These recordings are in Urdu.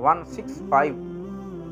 165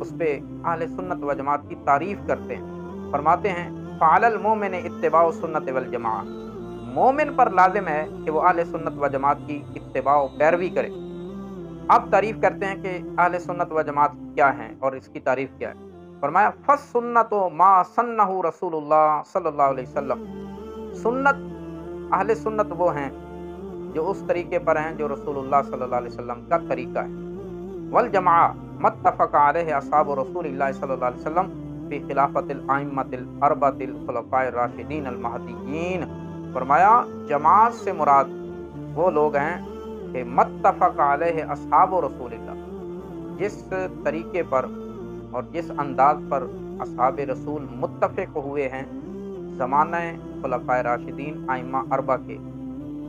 اس پہ اہل سنت و جماعت کی تعریف کرتے ہیں، فرماتے ہیں فعلی المؤمن اتباع سنت والجماعہ، مومن پر لازم ہے کہ وہ اہل سنت و جماعت کی اتباع و پیروی کرے۔ اب تعریف کرتے ہیں کہ اہل سنت و جماعت کیا ہیں اور اس کی تعریف کیا ہے۔ فرمایا فالسنت ما سنہ رسول اللہ صلی اللہ علیہ وسلم، سنت، اہل سنت وہ ہیں جو اس طریقے پر ہیں جو رسول اللہ صلی اللہ علیہ وسلم کا طریقہ ہے۔ والجماعہ متفق علیہ اصحاب رسول اللہ صلی اللہ علیہ وسلم فی خلافت الائمۃ الاربعۃ الخلفاء الراشدین المہدیین، فرمایا جماعت سے مراد وہ لوگ ہیں کہ متفق علیہ اصحاب رسول اللہ، جس طریقے پر اور جس انداز پر اصحاب رسول متفق ہوئے ہیں زمانہ خلفائے راشدین ائمہ اربعہ کے،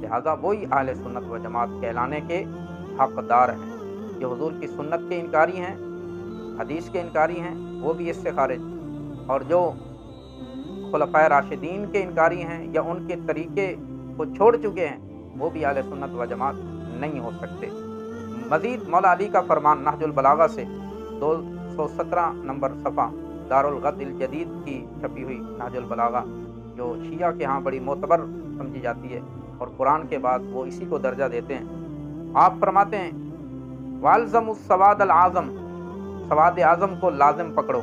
لہذا وہی اہل سنت و جماعت کہلانے کے حقدار ہیں۔ جو حضور کی سنت کے انکاری ہیں، حدیث کے انکاری ہیں، وہ بھی اس سے خارج، اور جو خلفائے راشدین کے انکاری ہیں یا ان کے طریقے کو چھوڑ چکے ہیں وہ بھی اہل سنت و جماعت نہیں ہو سکتے۔ مزید مولا علی کا فرمان نہج البلاغہ سے 217 نمبر صفحہ دارالغد الجدید کی چھپی ہوئی نہج البلاغہ، جو شیعہ کے ہاں بڑی معتبر سمجھی جاتی ہے اور قرآن کے بعد وہ اسی کو درجہ دیتے ہیں۔ آپ فرماتے ہیں والزم السواد العظم، سواد اعظم کو لازم پکڑو،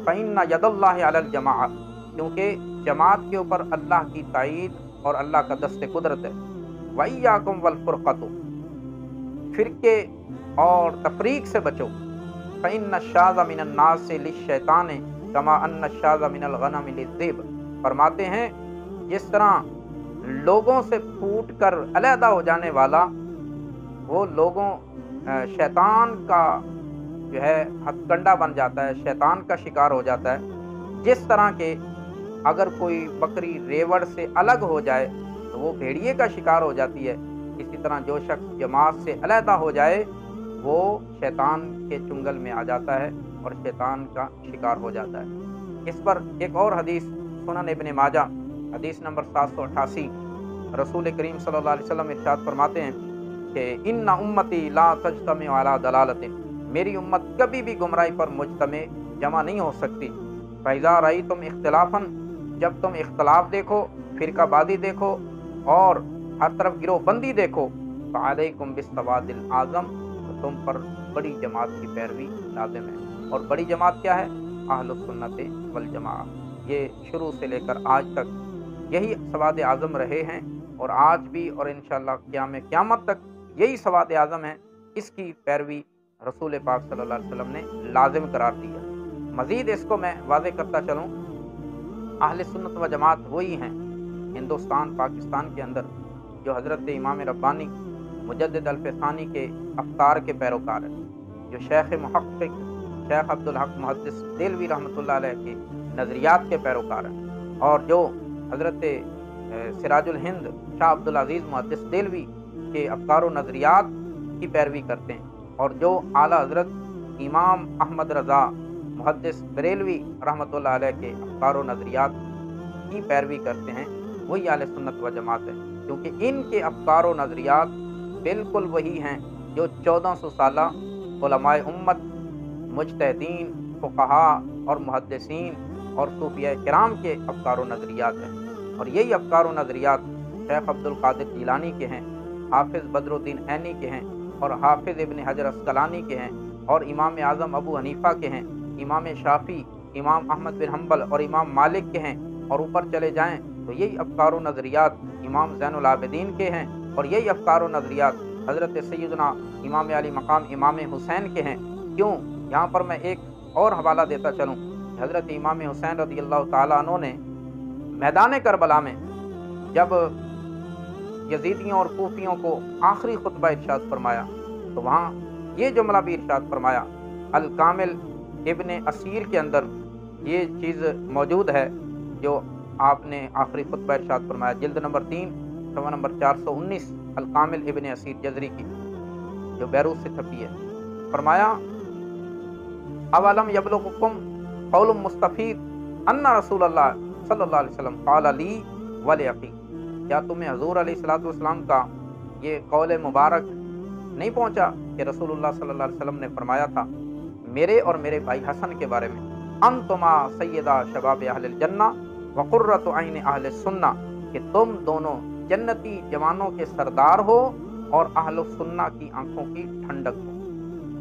فإن ید اللہ علی الجماعہ، کیونکہ جماعت کے اوپر اللہ کی تائید اور اللہ کا دست قدرت ہے۔ وإیاکم والفرقۃ، فرقے اور تفریق سے بچو، فإن الشاذ من الناس للشیطان کما ان الشاذ من الغنم للذئب، فرماتے ہیں جس طرح لوگوں سے پھوٹ کر علیحدہ ہو جانے والا وہ لوگوں شیطان کا جو ہے ہتھ کنڈا بن جاتا ہے، شیطان کا شکار ہو جاتا ہے، جس طرح کہ اگر کوئی بکری ریوڑ سے الگ ہو جائے تو وہ بھیڑیے کا شکار ہو جاتی ہے، اسی طرح جو شخص جماعت سے علیحدہ ہو جائے وہ شیطان کے چنگل میں آ جاتا ہے اور شیطان کا شکار ہو جاتا ہے۔ اس پر ایک اور حدیث سنن ابن ماجہ حدیث نمبر 788، رسول کریم صلی اللہ علیہ وسلم ارشاد فرماتے ہیں کہ ان امتی لا تجتمع علی ضلالۃ، میری امت کبھی بھی گمراہی پر مجتمع جمع نہیں ہو سکتی۔ فإذا رأیتم اختلافا، جب تم اختلاف دیکھو، فرقہ بازی دیکھو اور ہر طرف گروہ بندی دیکھو، فعلیکم بالسواد الاعظم، تو تم پر بڑی جماعت کی پیروی لازم ہے۔ اور بڑی جماعت کیا ہے؟ اہل السنت والجماعہ۔ یہ شروع سے لے کر آج تک یہی سواد اعظم رہے ہیں اور آج بھی اور انشاءاللہ قیامت تک یہی سواد اعظم ہے۔ اس کی پیروی رسول پاک صلی اللہ علیہ وسلم نے لازم قرار دیا۔ مزید اس کو میں واضح کرتا چلوں، اہل سنت و جماعت وہی ہیں ہندوستان پاکستان کے اندر جو حضرت امام ربانی مجدد الفسانی کے افکار کے پیروکار ہیں، جو شیخ محقق شیخ عبدالحق محدث دہلوی رحمۃ اللہ علیہ کے نظریات کے پیروکار ہیں، اور جو حضرت سراج الہند شاہ عبدالعزیز محدث دہلوی کے افکار و نظریات کی پیروی کرتے ہیں، اور جو اعلیٰ حضرت امام احمد رضا محدث بریلوی رحمۃ اللہ علیہ کے افکار و نظریات کی پیروی کرتے ہیں، وہی اہل سنت و جماعت ہے، کیونکہ ان کے افکار و نظریات بالکل وہی ہیں جو 1400 سالہ علماء امت، مجتہدین، فقہاء اور محدثین اور صوفیاء کرام کے افکار و نظریات ہیں۔ اور یہی افکار و نظریات شیخ عبد القادر جیلانی کے ہیں، حافظ بدر الدین عینی کے ہیں، اور حافظ ابن حجر عسقلانی کے ہیں، اور امام اعظم ابو حنیفہ کے ہیں، امام شافعی، امام احمد بن حنبل اور امام مالک کے ہیں، اور اوپر چلے جائیں تو یہی افکار و نظریات امام زین العابدین کے ہیں، اور یہی افکار و نظریات حضرت سیدنا امام علی مقام امام حسین کے ہیں۔ کیوں؟ یہاں پر میں ایک اور حوالہ دیتا چلوں، حضرت امام حسین رضی اللہ تعالیٰ عنہ نے میدان کربلا میں جب یزیدیوں اور کوفیوں کو آخری خطبہ ارشاد فرمایا تو وہاں یہ جملہ بھی ارشاد فرمایا، الکامل ابن اسیر کے اندر یہ چیز موجود ہے جو آپ نے آخری خطبہ ارشاد فرمایا، جلد نمبر 3 صفحہ نمبر 419، الکامل ابن اسیر جزری کی جو بیروت سے چھپی ہے۔ فرمایا اولم یبلغکم قول مستفید ان رسول اللہ صلی اللہ علیہ وسلم قال لی ولعقی، کیا تمہیں حضور علیہ الصلوۃ والسلام کا یہ قول مبارک نہیں پہنچا کہ رسول اللہ صلی اللہ علیہ وسلم نے فرمایا تھا میرے اور میرے بھائی حسن کے بارے میں، انتما سیدہ شباب اہل الجنہ وقرۃ عین اہل السنہ، کہ تم دونوں جنتی جوانوں کے سردار ہو اور اہل السنہ کی آنکھوں کی ٹھنڈک ہو۔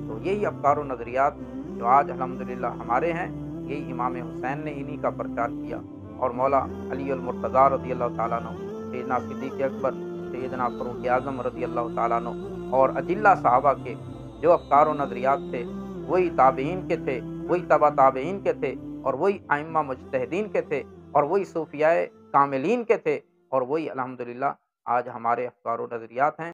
تو یہی افکار و نظریات جو آج الحمدللہ ہمارے ہیں، یہی امام حسین نے انہی کا پرچار کیا، اور مولا علی المرتضیٰ رضی اللہ تعالیٰ عنہ، سیدنا صدیق اکبر، سیدنا فاروق اعظم رضی اللہ تعالیٰ عنہ اور اجلہ صحابہ کے جو افکار و نظریات تھے، وہی تابعین کے تھے، وہی تبع تابعین کے تھے، اور وہی ائمہ مجتہدین کے تھے، اور وہی صوفیاء کاملین کے تھے، اور وہی الحمدللہ آج ہمارے افکار و نظریات ہیں۔